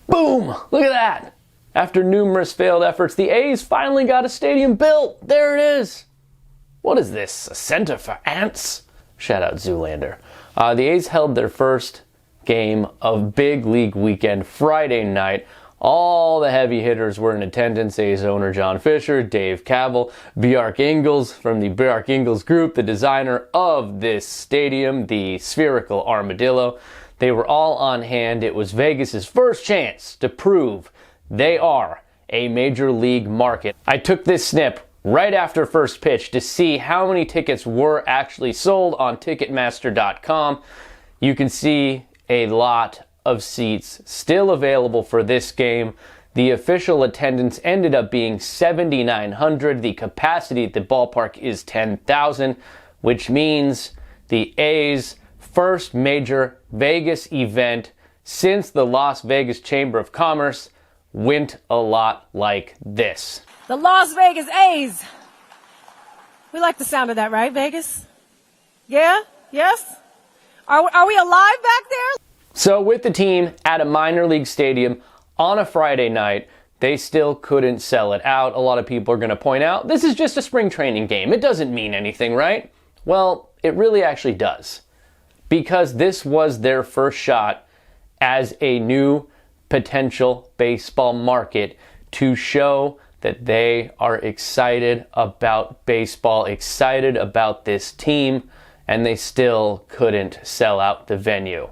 Boom! Look at that! After numerous failed efforts, the A's finally got a stadium built. There it is. What is this? A center for ants? Shout out Zoolander. The A's held their first game of Big League Weekend Friday night. All the heavy hitters were in attendance. A's owner John Fisher, Dave Kaval, Bjark Ingels from the Bjark Ingels Group, the designer of this stadium, the spherical armadillo. They were all on hand. It was Vegas's first chance to prove they are a major league market. I took this snip right after first pitch to see how many tickets were actually sold on Ticketmaster.com. You can see a lot of seats still available for this game. The official attendance ended up being 7,900. The capacity at the ballpark is 10,000, which means the A's first major Vegas event since the Las Vegas Chamber of Commerce went a lot like this. The Las Vegas A's. We like the sound of that, right, Vegas? Yeah? Yes? Are we alive back there? So with the team at a minor league stadium on a Friday night, they still couldn't sell it out. A lot of people are going to point out, this is just a spring training game. It doesn't mean anything, right? Well, it really actually does. Because this was their first shot as a new potential baseball market to show that they are excited about baseball, excited about this team, and they still couldn't sell out the venue.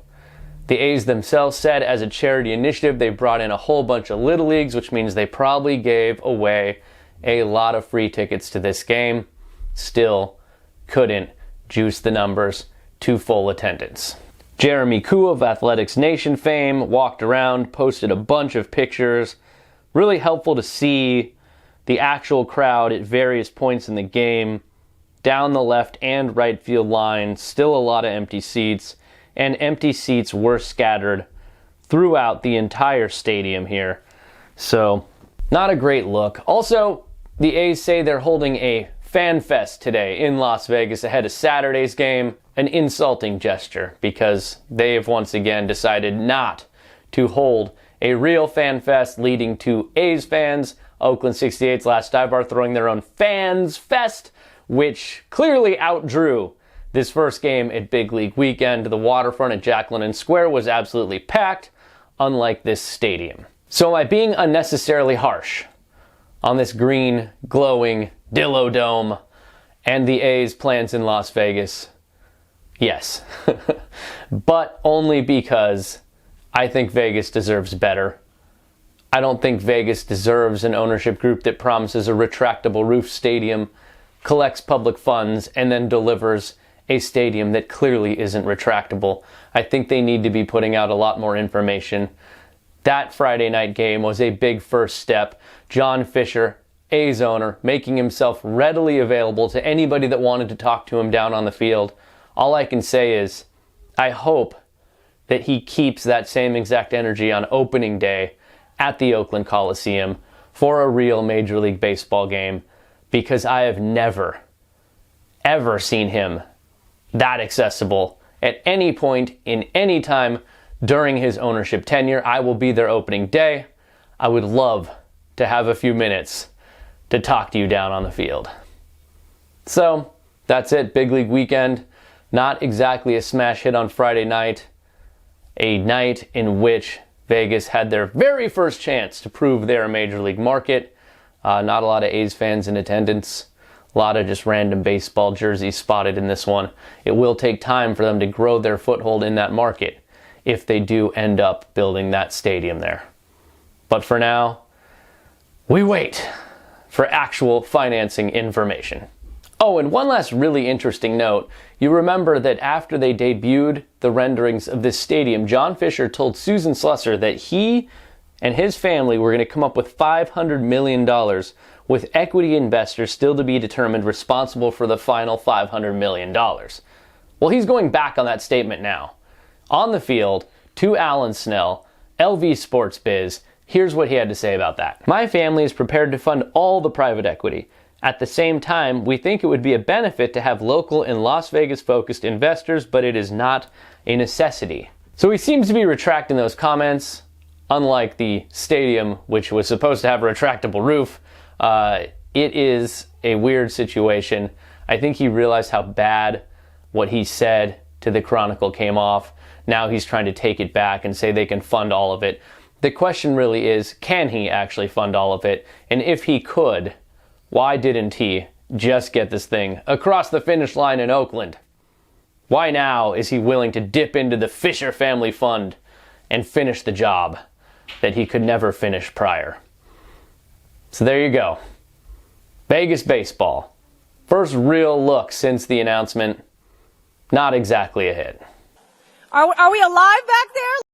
The A's themselves said as a charity initiative, they brought in a whole bunch of little leagues, which means they probably gave away a lot of free tickets to this game. Still couldn't juice the numbers to full attendance. Jeremy Koo of Athletics Nation fame walked around, posted a bunch of pictures. Really helpful to see the actual crowd at various points in the game. Down the left and right field line, still a lot of empty seats. And empty seats were scattered throughout the entire stadium here. So, not a great look. Also, the A's say they're holding a fan fest today in Las Vegas ahead of Saturday's game. An insulting gesture because they have once again decided not to hold a real fan fest, leading to A's fans, Oakland 68's last dive bar, throwing their own fans fest, which clearly outdrew this first game at Big League Weekend. The waterfront at Jack London Square was absolutely packed, unlike this stadium. So am I being unnecessarily harsh on this green, glowing Dillo Dome and the A's plans in Las Vegas? Yes. But only because I think Vegas deserves better. I don't think Vegas deserves an ownership group that promises a retractable roof stadium, collects public funds, and then delivers a stadium that clearly isn't retractable. I think they need to be putting out a lot more information. That Friday night game was a big first step. John Fisher, A's owner, making himself readily available to anybody that wanted to talk to him down on the field. All I can say is, I hope that he keeps that same exact energy on opening day at the Oakland Coliseum for a real Major League Baseball game, because I have never, ever seen him that accessible at any point in any time during his ownership tenure. I will be there opening day. I would love to have a few minutes to talk to you down on the field. So, that's it. Big League Weekend. Not exactly a smash hit on Friday night. A night in which Vegas had their very first chance to prove they're a major league market. Not a lot of A's fans in attendance. A lot of just random baseball jerseys spotted in this one. It will take time for them to grow their foothold in that market if they do end up building that stadium there. But for now, we wait for actual financing information. Oh, and one last really interesting note. You remember that after they debuted the renderings of this stadium, John Fisher told Susan Slusser that he and his family were going to come up with $500 million, with equity investors still to be determined responsible for the final $500 million. Well, he's going back on that statement now. On the field, to Alan Snell, LV Sports Biz, here's what he had to say about that. My family is prepared to fund all the private equity. At the same time, we think it would be a benefit to have local and Las Vegas-focused investors, but it is not a necessity. So he seems to be retracting those comments. unlike the stadium, which was supposed to have a retractable roof, it is a weird situation. I think he realized how bad what he said to the Chronicle came off. Now he's trying to take it back and say they can fund all of it. The question really is, can he actually fund all of it? And if he could, why didn't he just get this thing across the finish line in Oakland? Why now is he willing to dip into the Fisher family fund and finish the job that he could never finish prior? So there you go. Vegas baseball. First real look since the announcement. Not exactly a hit. Are we alive back there?